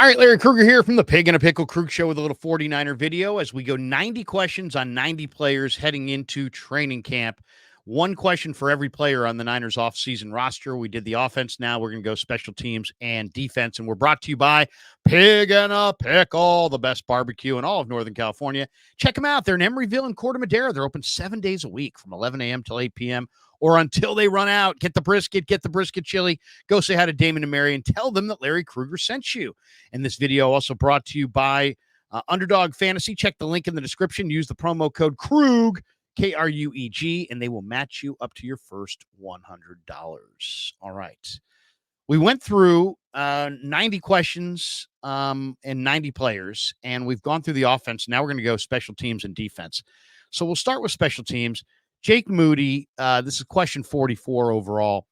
All right, Larry Krueger here from the Pig and a Pickle Krug Show with a little 49er video as we go 90 questions on 90 players heading into training camp. One question for every player on the Niners offseason roster. We did the offense. Now we're going to go special teams and defense. And we're brought to you by Pig and a Pickle, the best barbecue in all of Northern California. Check them out. They're in Emeryville and Corte Madera. They're open 7 days a week from 11 a.m. till 8 p.m. or until they run out. Get the brisket chili. Go say hi to Damon and Mary and tell them that Larry Krueger sent you. And this video also brought to you by Underdog Fantasy. Check the link in the description. Use the promo code Krug, K-R-U-E-G, and they will match you up to your first $100. All right. We went through 90 questions and 90 players, and we've gone through the offense. Now we're going to go special teams and defense. So we'll start with special teams. Jake Moody, this is question 44 overall.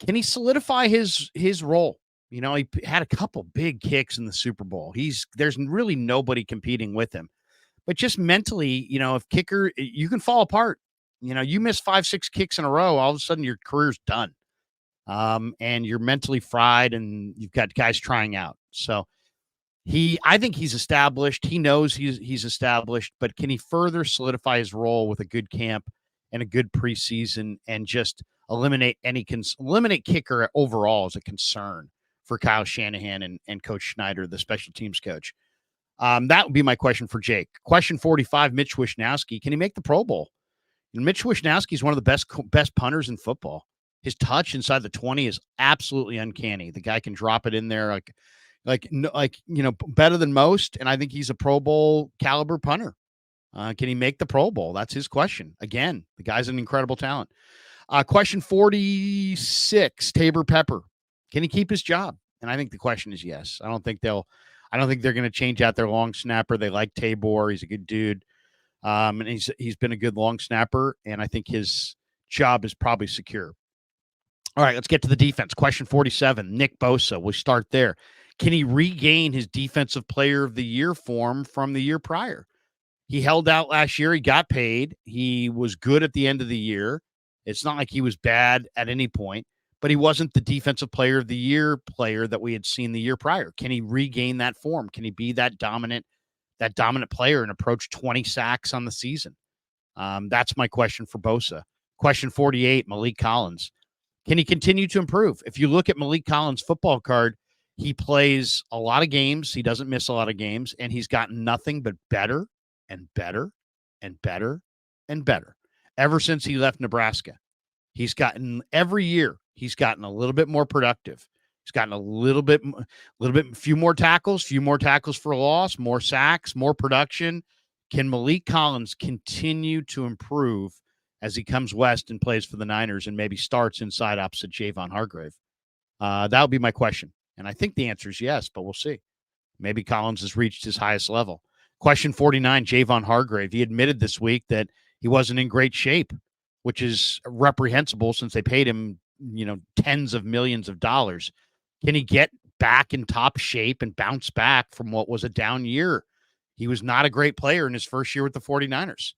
Can he solidify his role? You know, he had a couple big kicks in the Super Bowl. There's really nobody competing with him. But just mentally, you know, if kicker, you can fall apart. You know, you miss 5-6 kicks in a row, all of a sudden your career's done. And you're mentally fried and you've got guys trying out. So I think he's established. He knows he's established, but can he further solidify his role with a good camp and a good preseason and just eliminate kicker overall as a concern for Kyle Shanahan and Coach Schneider, the special teams coach? That would be my question for Jake. Question 45, Mitch Wishnowsky. Can he make the Pro Bowl? And Mitch Wishnowsky is one of the best punters in football. His touch inside the 20 is absolutely uncanny. The guy can drop it in there better than most, and I think he's a Pro Bowl caliber punter. Can he make the Pro Bowl? That's his question. Again, the guy's an incredible talent. Question 46, Tabor Pepper. Can he keep his job? And I think the question is yes. I don't think they're going to change out their long snapper. They like Tabor. He's a good dude. And he's been a good long snapper, and I think his job is probably secure. All right, let's get to the defense. Question 47, Nick Bosa. We'll start there. Can he regain his Defensive Player of the Year form from the year prior? He held out last year. He got paid. He was good at the end of the year. It's not like he was bad at any point, but he wasn't the Defensive Player of the Year player that we had seen the year prior. Can he regain that form? Can he be that dominant player and approach 20 sacks on the season? That's my question for Bosa. Question 48, Maliek Collins. Can he continue to improve? If you look at Maliek Collins' football card, he plays a lot of games. He doesn't miss a lot of games, and he's gotten nothing but better and better and better and better ever since he left Nebraska. He's gotten every year. He's gotten a little bit more productive. He's gotten few more tackles for a loss, more sacks, more production. Can Maliek Collins continue to improve as he comes west and plays for the Niners and maybe starts inside opposite Javon Hargrave? That would be my question. And I think the answer is yes, but we'll see. Maybe Collins has reached his highest level. Question 49, Javon Hargrave. He admitted this week that he wasn't in great shape, which is reprehensible since they paid him, tens of millions of dollars. Can he get back in top shape and bounce back from what was a down year? He was not a great player in his first year with the 49ers.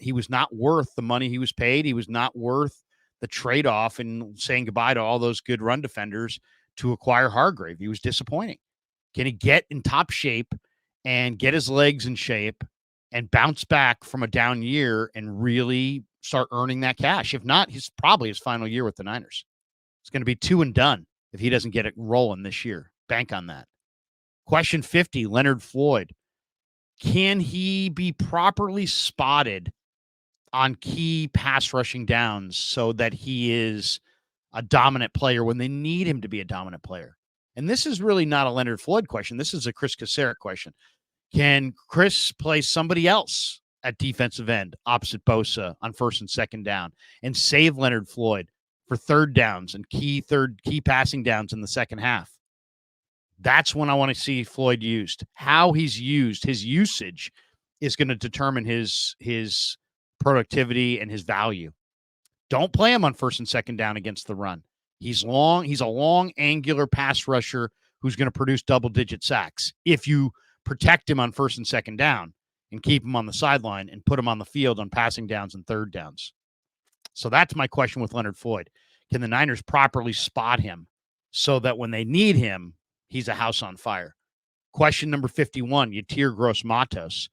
He was not worth the money he was paid. He was not worth the trade-off and saying goodbye to all those good run defenders to acquire Hargrave. He was disappointing. Can he get in top shape and get his legs in shape and bounce back from a down year and really start earning that cash? If not, he's probably his final year with the Niners. It's going to be 2 and done if he doesn't get it rolling this year. Bank on that. Question 50, Leonard Floyd. Can he be properly spotted on key pass rushing downs so that he is a dominant player when they need him to be a dominant player? And this is really not a Leonard Floyd question. This is a Chris Kacerek question. Can Chris play somebody else at defensive end opposite Bosa on first and second down and save Leonard Floyd for third downs and key passing downs in the second half? That's when I want to see Floyd used. How he's used, his usage is going to determine his productivity and his value. Don't play him on first and second down against the run. He's long. He's a long, angular pass rusher who's going to produce double-digit sacks. If you protect him on first and second down and keep him on the sideline and put him on the field on passing downs and third downs. So that's my question with Leonard Floyd. Can the Niners properly spot him so that when they need him, he's a house on fire. Question number 51, Yatir Gross-Matos.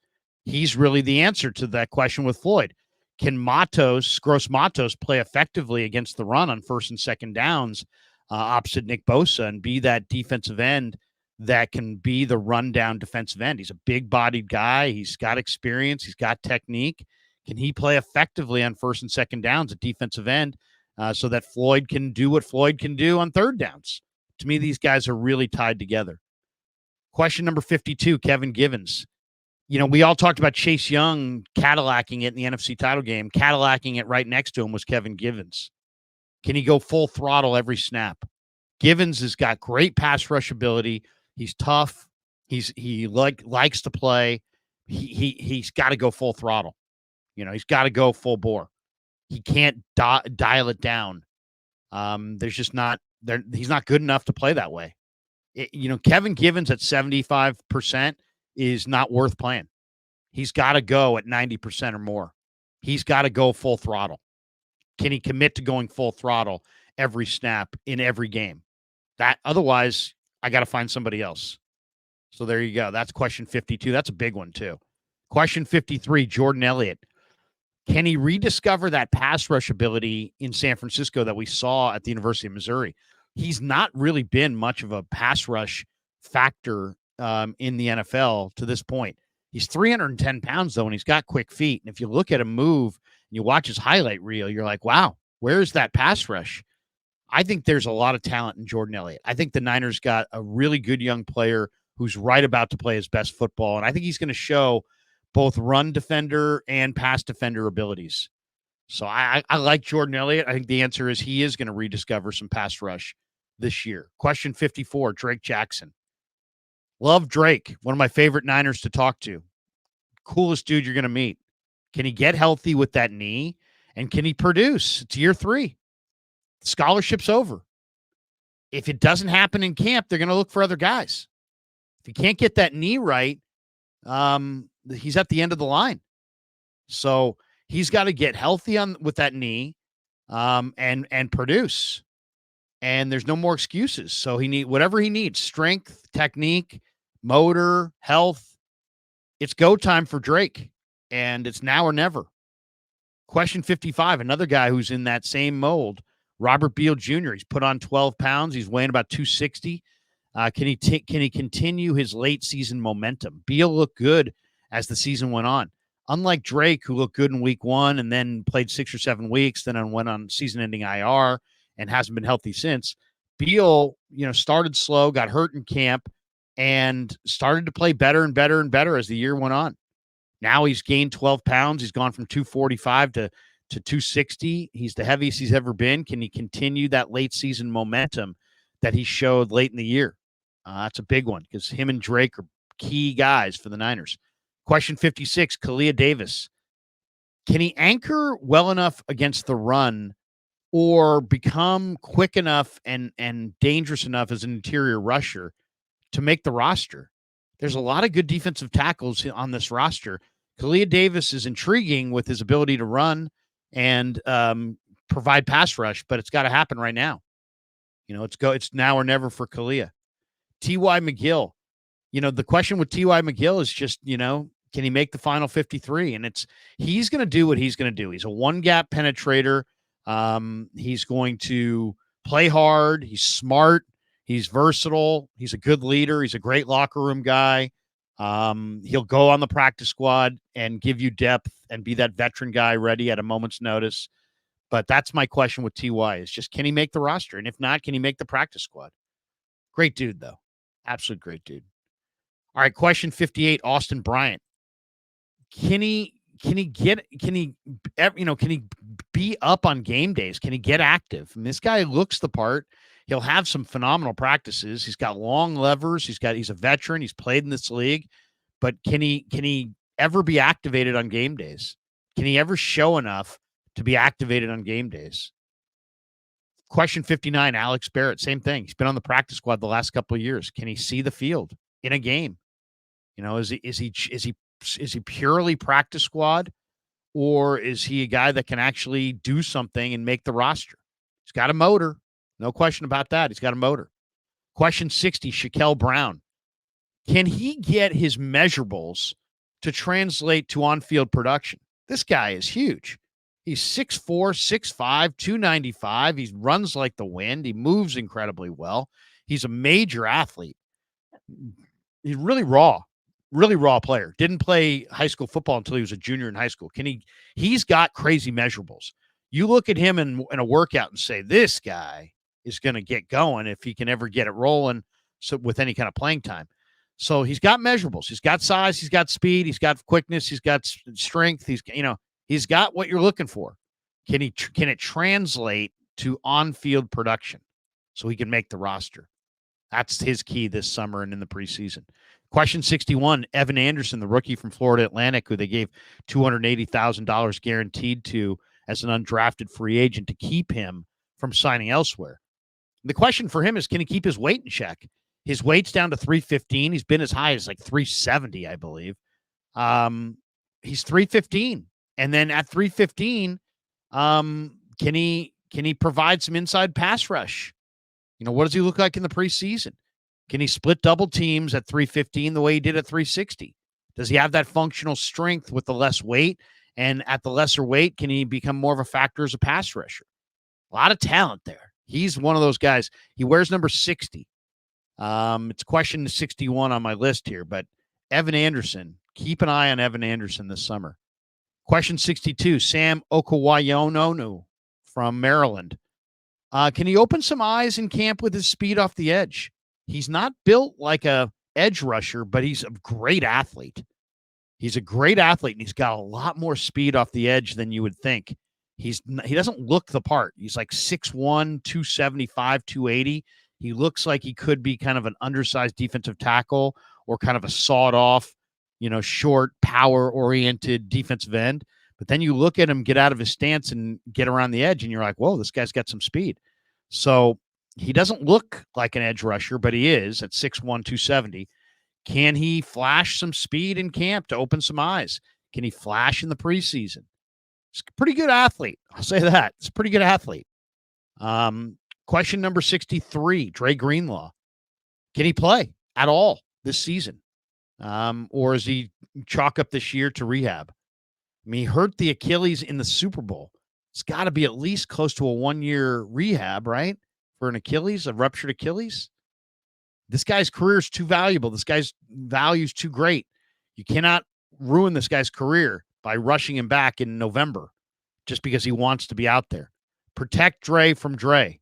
He's really the answer to that question with Floyd. Can Gross-Matos play effectively against the run on first and second downs opposite Nick Bosa and be that defensive end that can be the rundown defensive end? He's a big-bodied guy. He's got experience. He's got technique. Can he play effectively on first and second downs at defensive end so that Floyd can do what Floyd can do on third downs? To me, these guys are really tied together. Question number 52, Kevin Givens. We all talked about Chase Young Cadillacing it in the NFC title game. Cadillacing it right next to him was Kevin Givens. Can he go full throttle every snap? Givens has got great pass rush ability. He's tough. He likes to play. He's got to go full throttle. He's got to go full bore. He can't dial it down. There's just not there. He's not good enough to play that way. Kevin Givens at 75% is not worth playing. He's got to go at 90% or more. He's got to go full throttle. Can he commit to going full throttle every snap in every game? Otherwise, I got to find somebody else. So there you go. That's question 52. That's a big one too. Question 53, Jordan Elliott. Can he rediscover that pass rush ability in San Francisco that we saw at the University of Missouri? He's not really been much of a pass rush factor in the NFL to this point. He's 310 pounds, though, and he's got quick feet. And if you look at him move and you watch his highlight reel, you're like, wow, where's that pass rush? I think there's a lot of talent in Jordan Elliott. I think the Niners got a really good young player who's right about to play his best football, and I think he's going to show both run defender and pass defender abilities. So I like Jordan Elliott. I think the answer is he is going to rediscover some pass rush this year. Question 54, Drake Jackson. Love Drake, one of my favorite Niners to talk to. Coolest dude you're going to meet. Can he get healthy with that knee? And can he produce? It's year 3. Scholarship's over. If it doesn't happen in camp, they're going to look for other guys. If he can't get that knee right, he's at the end of the line. So he's got to get healthy with that knee and produce. And there's no more excuses. So he needs whatever he needs: strength, technique, motor, health. It's go time for Drake, and it's now or never. Question 55, another guy who's in that same mold, Robert Beal Jr. He's put on 12 pounds. He's weighing about 260. Can he continue his late season momentum? Beal looked good as the season went on. Unlike Drake, who looked good in week 1 and then played 6 or 7 weeks, then went on season-ending IR and hasn't been healthy since. Beal, started slow, got hurt in camp, and started to play better and better and better as the year went on. Now he's gained 12 pounds. He's gone from 245 to 260. He's the heaviest he's ever been. Can he continue that late season momentum that he showed late in the year? That's a big one because him and Drake are key guys for the Niners. Question 56, Kalia Davis. Can he anchor well enough against the run or become quick enough and dangerous enough as an interior rusher to make the roster? There's a lot of good defensive tackles on this roster. Kalia Davis is intriguing with his ability to run and provide pass rush, but it's got to happen right now. It's now or never for Kalia. T.Y. McGill. The question with T.Y. McGill is just, can he make the final 53? And he's going to do what he's going to do. He's a one-gap penetrator. He's going to play hard. He's smart. He's versatile. He's a good leader. He's a great locker room guy. He'll go on the practice squad and give you depth and be that veteran guy ready at a moment's notice. But that's my question with T.Y. is just, can he make the roster? And if not, can he make the practice squad? Great dude, though. Absolute great dude. All right, question 58, Austin Bryant. Can he be up on game days? Can he get active? And this guy looks the part. He'll have some phenomenal practices. He's got long levers. He's a veteran. He's played in this league, but can he ever be activated on game days? Can he ever show enough to be activated on game days? Question 59, Alex Barrett, same thing. He's been on the practice squad the last couple of years. Can he see the field in a game? Is he purely practice squad, or is he a guy that can actually do something and make the roster? He's got a motor. No question about that. He's got a motor. Question 60, Shaquille Brown. Can he get his measurables to translate to on-field production? This guy is huge. He's 6'4", 6'5", 295. He runs like the wind. He moves incredibly well. He's a major athlete. He's really raw player. Didn't play high school football until he was a junior in high school. He's got crazy measurables. You look at him in a workout and say, this guy is going to get going if he can ever get it rolling with any kind of playing time. So he's got measurables. He's got size. He's got speed. He's got quickness. He's got strength. He's got what you're looking for. Can it translate to on-field production so he can make the roster? That's his key this summer and in the preseason. Question 61, Evan Anderson, the rookie from Florida Atlantic, who they gave $280,000 guaranteed to as an undrafted free agent to keep him from signing elsewhere. The question for him is, can he keep his weight in check? His weight's down to 315. He's been as high as like 370, I believe. He's 315. And then at 315, can he provide some inside pass rush? What does he look like in the preseason? Can he split double teams at 315 the way he did at 360? Does he have that functional strength with the less weight? And at the lesser weight, can he become more of a factor as a pass rusher? A lot of talent there. He's one of those guys. He wears number 60. It's question 61 on my list here, but Evan Anderson, keep an eye on Evan Anderson this summer. Question 62, Sam Okawayononu from Maryland. Can he open some eyes in camp with his speed off the edge? He's not built like a edge rusher, but he's a great athlete. He's a great athlete, and he's got a lot more speed off the edge than you would think. He doesn't look the part. He's like 6'1", 275, 280. He looks like he could be kind of an undersized defensive tackle or kind of a sawed-off, short, power-oriented defensive end. But then you look at him get out of his stance and get around the edge, and you're like, whoa, this guy's got some speed. So he doesn't look like an edge rusher, but he is at 6'1", 270. Can he flash some speed in camp to open some eyes? Can he flash in the preseason? He's a pretty good athlete. I'll say that. He's a pretty good athlete. Question number 63, Dre Greenlaw. Can he play at all this season? Or is he chalk up this year to rehab? I mean, he hurt the Achilles in the Super Bowl. It's got to be at least close to a 1-year rehab, right? For an Achilles, a ruptured Achilles. This guy's career is too valuable. This guy's value is too great. You cannot ruin this guy's career by rushing him back in November just because he wants to be out there. Protect Dre from Dre.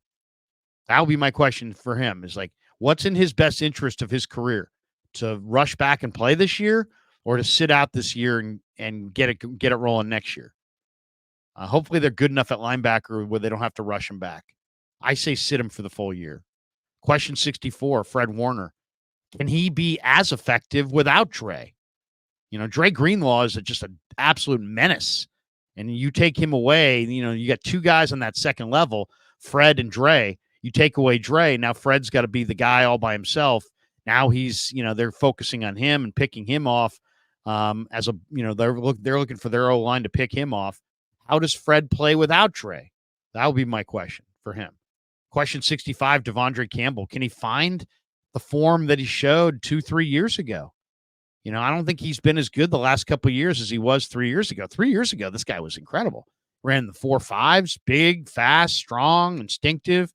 That would be my question for him, is like, what's in his best interest of his career? To rush back and play this year, or to sit out this year and get it rolling next year? Hopefully they're good enough at linebacker where they don't have to rush him back. I say sit him for the full year. Question 64, Fred Warner. Can he be as effective without Dre? Dre Greenlaw is just an absolute menace. And you take him away, you got two guys on that second level, Fred and Dre. You take away Dre, now Fred's got to be the guy all by himself. Now he's, they're focusing on him and picking him off as a, they're looking for their O-line to pick him off. How does Fred play without Dre? That would be my question for him. Question 65, Devondre Campbell. Can he find the form that he showed 2-3 years ago? I don't think he's been as good the last couple of years as he was 3 years ago. 3 years ago, this guy was incredible. Ran the 4.5s, big, fast, strong, instinctive.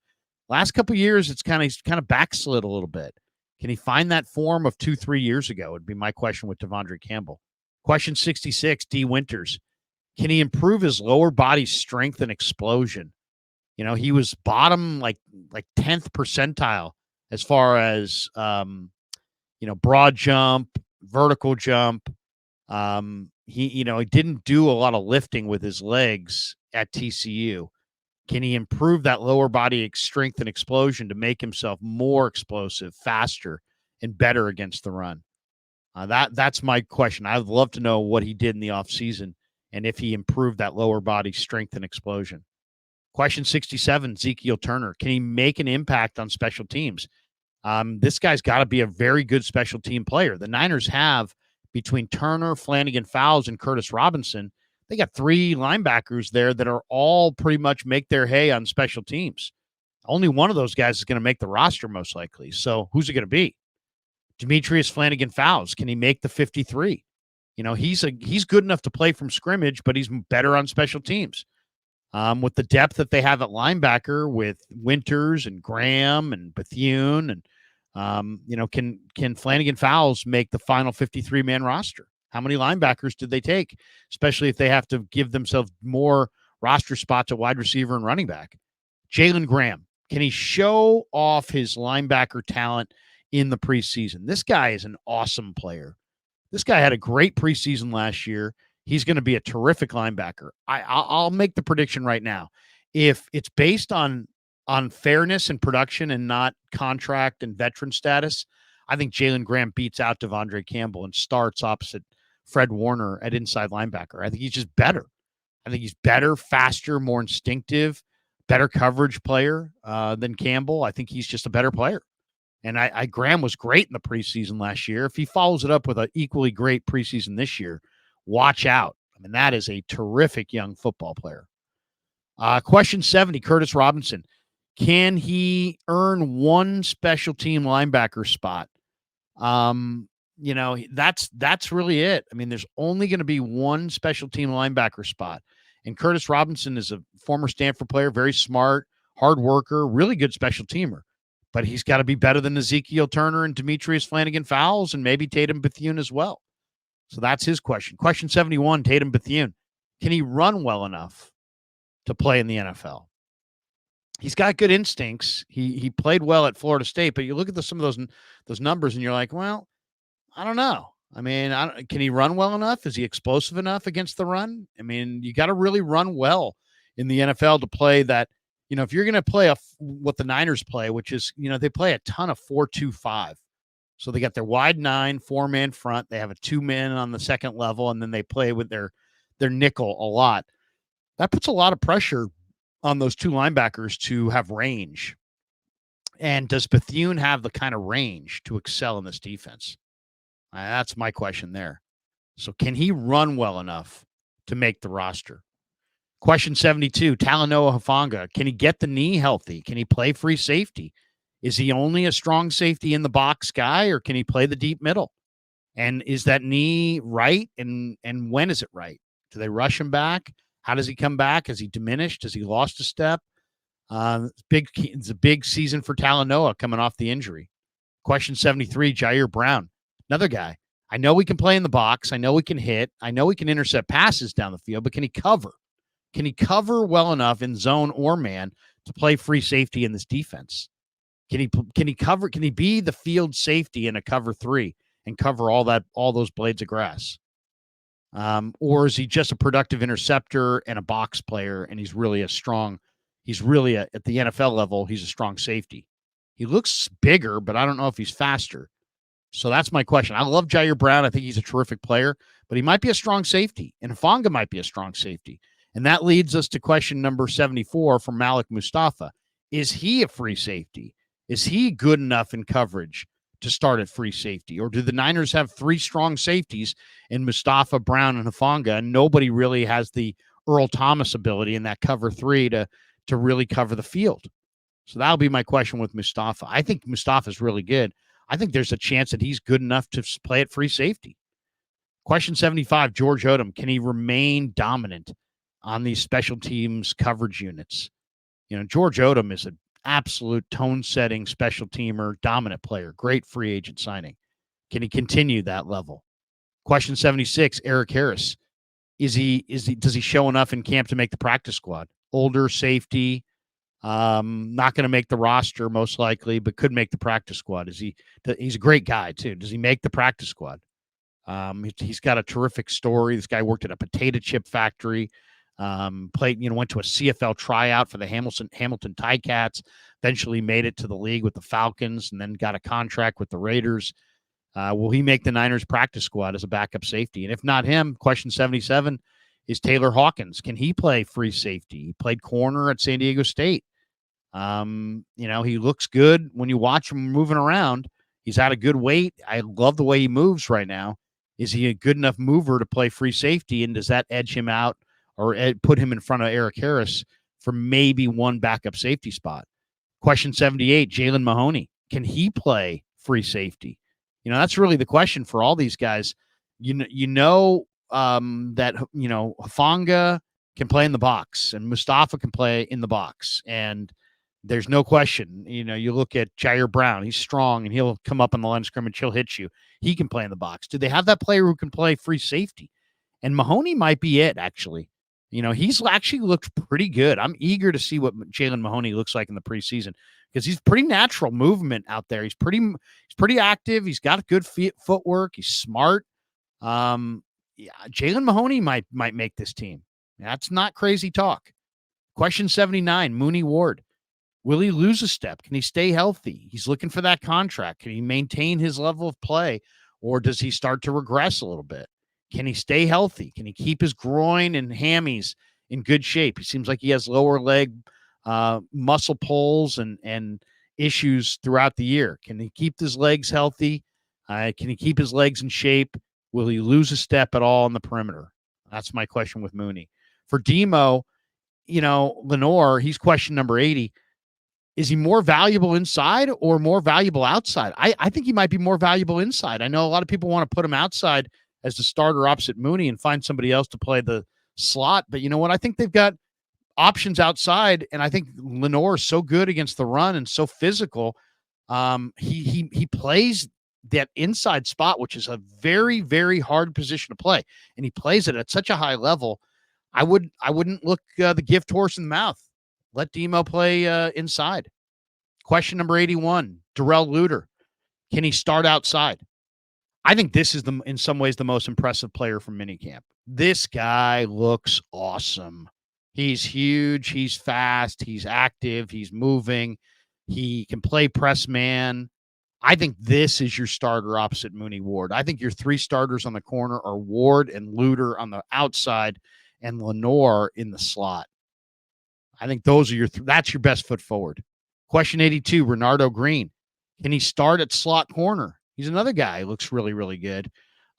Last couple of years, he's kind of backslid a little bit. Can he find that form of 2-3 years ago? Would be my question with Devondre Campbell. Question 66, D. Winters. Can he improve his lower body strength and explosion? He was bottom like 10th percentile as far as broad jump, vertical jump. He didn't do a lot of lifting with his legs at TCU. Can he improve that lower body strength and explosion to make himself more explosive, faster, and better against the run? That's my question. I'd love to know what he did in the offseason and if he improved that lower body strength and explosion. Question 67, Ezekiel Turner. Can he make an impact on special teams? This guy's got to be a very good special team player. The Niners have, between Turner, Flanagan Fowles, and Curtis Robinson, they got 3 linebackers there that are all pretty much make their hay on special teams. Only one of those guys is going to make the roster most likely. So who's it going to be? Demetrius Flanagan-Fowles. Can he make the 53? He's good enough to play from scrimmage, but he's better on special teams. With the depth that they have at linebacker with Winters and Graham and Bethune and can Flanagan-Fowles make the final 53-man roster? How many linebackers did they take, especially if they have to give themselves more roster spots at wide receiver and running back? Jalen Graham, can he show off his linebacker talent in the preseason? This guy is an awesome player. This guy had a great preseason last year. He's going to be a terrific linebacker. I'll make the prediction right now. If it's based on fairness and production and not contract and veteran status, I think Jalen Graham beats out Devondre Campbell and starts opposite Fred Warner at inside linebacker. I think he's just better. I think he's better, faster, more instinctive, better coverage player than Campbell. I think he's just a better player. And Graham was great in the preseason last year. If he follows it up with an equally great preseason this year, watch out. I mean, that is a terrific young football player. Question 70, Curtis Robinson. Can he earn one special team linebacker spot? That's really it. I mean, there's only going to be one special team linebacker spot. And Curtis Robinson is a former Stanford player, very smart, hard worker, really good special teamer. But he's got to be better than Ezekiel Turner and Demetrius Flanagan-Fowles and maybe Tatum Bethune as well. So that's his question. Question 71, Tatum Bethune. Can he run well enough to play in the NFL? He's got good instincts. He played well at Florida State, but you look at some of those numbers and you're like, well, I don't know. I mean, can he run well enough? Is he explosive enough against the run? I mean, you got to really run well in the NFL to play that. If you're going to play what the Niners play, which is, they play a ton of 4-2-5. So they got their wide 9, 4-man front. They have a 2-man on the second level, and then they play with their nickel a lot. That puts a lot of pressure on those two linebackers to have range. And does Bethune have the kind of range to excel in this defense? That's my question there. So can he run well enough to make the roster? Question 72, Talanoa Hufanga. Can he get the knee healthy? Can he play free safety? Is he only a strong safety in the box guy, or can he play the deep middle? And is that knee right? And when is it right? Do they rush him back? How does he come back? Has he diminished? Has he lost a step? It's a big season for Talanoa coming off the injury. Question 73, Jair Brown. Another guy. I know we can play in the box. I know we can hit. I know we can intercept passes down the field, but can he cover? Can he cover well enough in zone or man to play free safety in this defense? Can he cover? Can he be the field safety in a cover 3 and cover all those blades of grass? Or is he just a productive interceptor and a box player, and he's really at the NFL level, he's a strong safety. He looks bigger, but I don't know if he's faster. So that's my question. I love Jair Brown. I think he's a terrific player, but he might be a strong safety, and Hufanga might be a strong safety. And that leads us to question number 74 from Malik Mustafa. Is he a free safety? Is he good enough in coverage to start at free safety? Or do the Niners have 3 strong safeties in Mustafa, Brown, and Hufanga, and nobody really has the Earl Thomas ability in that cover 3 to really cover the field? So that'll be my question with Mustafa. I think Mustafa is really good. I think there's a chance that he's good enough to play at free safety. Question 75, George Odom. Can he remain dominant on these special teams coverage units? George Odom is an absolute tone-setting special teamer, dominant player, great free agent signing. Can he continue that level? Question 76, Eric Harris. Does he show enough in camp to make the practice squad? Older safety, not going to make the roster most likely, but could make the practice squad. He's a great guy too. Does he make the practice squad? He's got a terrific story. This guy worked at a potato chip factory. Went to a CFL tryout for the Hamilton Ticats, eventually made it to the league with the Falcons, and then got a contract with the Raiders. Will he make the Niners practice squad as a backup safety? And if not him, question 77 is Taylor Hawkins. Can he play free safety? He played corner at San Diego State. He looks good when you watch him moving around. He's at a good weight. I love the way he moves right now. Is he a good enough mover to play free safety? And does that edge him out or put him in front of Eric Harris for maybe one backup safety spot? Question 78, Jalen Mahoney. Can he play free safety? That's really the question for all these guys. That Hufanga can play in the box and Mustafa can play in the box, and there's no question. You look at Jair Brown; he's strong and he'll come up on the line of scrimmage. He'll hit you. He can play in the box. Do they have that player who can play free safety? And Mahoney might be it. Actually, he's actually looked pretty good. I'm eager to see what Jalen Mahoney looks like in the preseason because he's pretty natural movement out there. He's pretty active. He's got good footwork. He's smart. Yeah, Jalen Mahoney might make this team. That's not crazy talk. Question 79, Mooney Ward. Will he lose a step? Can he stay healthy? He's looking for that contract. Can he maintain his level of play, or does he start to regress a little bit? Can he stay healthy? Can he keep his groin and hammies in good shape? He seems like he has lower leg muscle pulls and issues throughout the year. Can he keep his legs healthy? Can he keep his legs in shape? Will he lose a step at all on the perimeter? That's my question with Mooney. For Demo, Lenoir, he's question number 80. Is he more valuable inside or more valuable outside? I think he might be more valuable inside. I know a lot of people want to put him outside as the starter opposite Mooney and find somebody else to play the slot. But you know what? I think they've got options outside, and I think Lenoir is so good against the run and so physical. He plays that inside spot, which is a very, very hard position to play, and he plays it at such a high level. I wouldn't look the gift horse in the mouth. Let Demo play inside. Question number 81, Darrell Luter. Can he start outside? I think this is in some ways the most impressive player from minicamp. This guy looks awesome. He's huge. He's fast. He's active. He's moving. He can play press man. I think this is your starter opposite Mooney Ward. I think your three starters on the corner are Ward and Luter on the outside and Lenoir in the slot. I think those are that's your best foot forward. Question 82, Renardo Green. Can he start at slot corner? He's another guy who looks really, really good.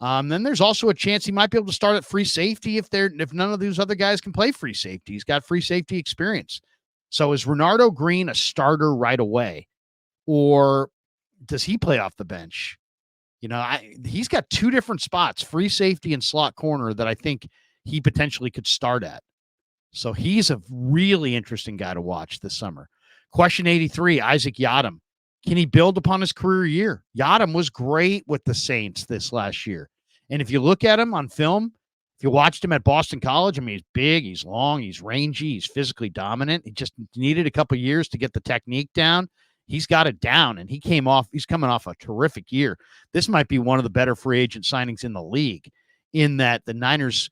Then there's also a chance he might be able to start at free safety if none of these other guys can play free safety. He's got free safety experience. So is Renardo Green a starter right away? Or does he play off the bench? He's got two different spots, free safety and slot corner, that I think he potentially could start at. So he's a really interesting guy to watch this summer. Question 83, Isaac Yiadom. Can he build upon his career year? Yiadom was great with the Saints this last year. And if you look at him on film, if you watched him at Boston College, he's big, he's long, he's rangy, he's physically dominant. He just needed a couple years to get the technique down. He's got it down, and he's coming off a terrific year. This might be one of the better free agent signings in the league, in that the Niners,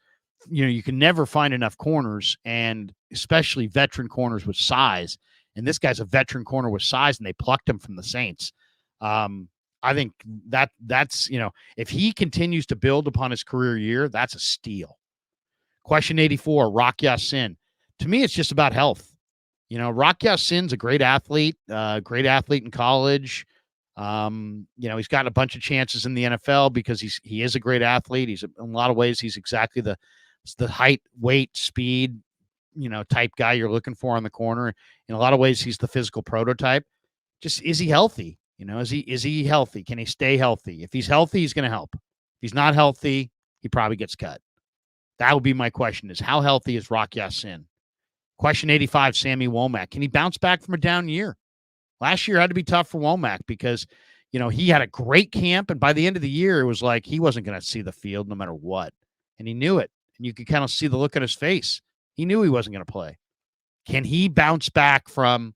you can never find enough corners, and especially veteran corners with size. And this guy's a veteran corner with size, and they plucked him from the Saints. I think that's if he continues to build upon his career year, that's a steal. Question 84, Rock Ya-Sin. To me, it's just about health. Rock Ya-Sin's a great athlete in college. He's gotten a bunch of chances in the NFL because he is a great athlete. He's in a lot of ways, he's exactly the height, weight, speed, type guy you're looking for on the corner. In a lot of ways, he's the physical prototype. Just, is he healthy? Is he healthy? Can he stay healthy? If he's healthy, he's going to help. If he's not healthy, he probably gets cut. That would be my question, is how healthy is Rock Ya-Sin? Question 85, Sammy Womack. Can he bounce back from a down year? Last year had to be tough for Womack because, he had a great camp, and by the end of the year, it was like he wasn't going to see the field no matter what. And he knew it. And you could kind of see the look on his face. He knew he wasn't going to play. Can he bounce back from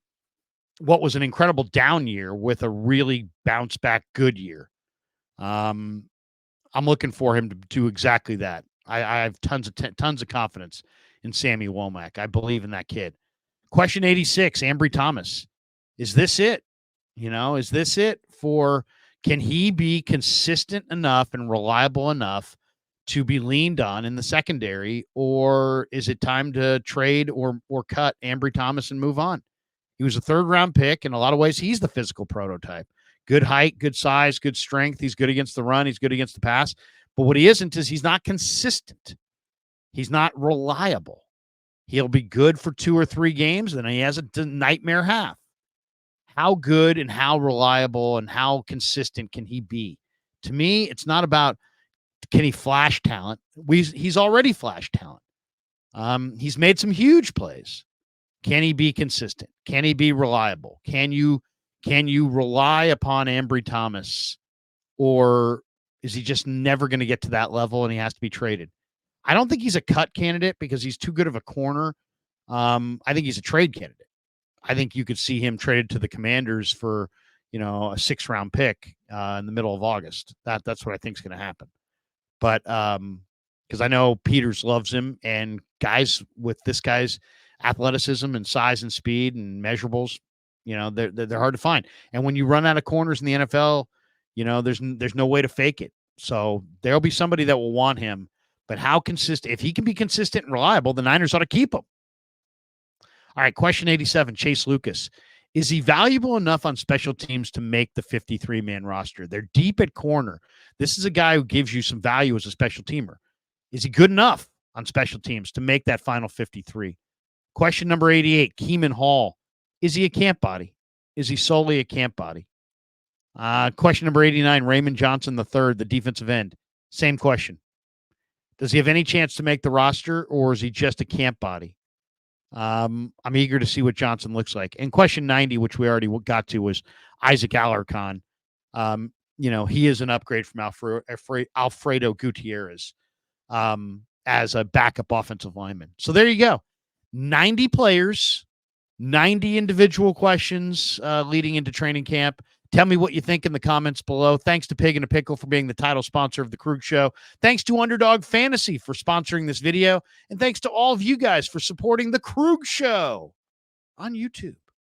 what was an incredible down year with a really bounce back good year? I'm looking for him to do exactly that. I have tons of confidence in Sammy Womack. I believe in that kid. Question 86, Ambry Thomas. Is this it? Is this it for, can he be consistent enough and reliable enough to be leaned on in the secondary, or is it time to trade or cut Ambry Thomas and move on? He was a third-round pick. In a lot of ways, he's the physical prototype. Good height, good size, good strength. He's good against the run. He's good against the pass. But what he isn't is he's not consistent. He's not reliable. He'll be good for 2 or 3 games, and then he has a nightmare half. how good and how reliable and how consistent can he be? To me, it's not about can he flash talent. He's already flashed talent. He's made some huge plays. Can he be consistent? Can he be reliable? Can you rely upon Ambry Thomas, or is he just never going to get to that level and he has to be traded? I don't think he's a cut candidate because he's too good of a corner. I think he's a trade candidate. I think you could see him traded to the Commanders for, a 6th-round pick in the middle of August. That's what I think is going to happen. But because I know Peters loves him, and guys with this guy's athleticism and size and speed and measurables, they're hard to find. And when you run out of corners in the NFL, there's no way to fake it. So there'll be somebody that will want him. But how consistent? If he can be consistent and reliable, the Niners ought to keep him. All right, question 87, Chase Lucas. Is he valuable enough on special teams to make the 53-man roster? They're deep at corner. This is a guy who gives you some value as a special teamer. Is he good enough on special teams to make that final 53? Question number 88, Keeman Hall. Is he a camp body? Is he solely a camp body? Question number 89, Raymond Johnson III, the defensive end. Same question. Does he have any chance to make the roster, or is he just a camp body? I'm eager to see what Johnson looks like. And question 90, which we already got to, was Isaac Alarcon. He is an upgrade from Alfredo Gutierrez as a backup offensive lineman. So there you go. 90 players, 90 individual questions leading into training camp. Tell me what you think in the comments below. Thanks to Pig and a Pickle for being the title sponsor of the Krug Show. Thanks to Underdog Fantasy for sponsoring this video. And thanks to all of you guys for supporting the Krug Show on YouTube.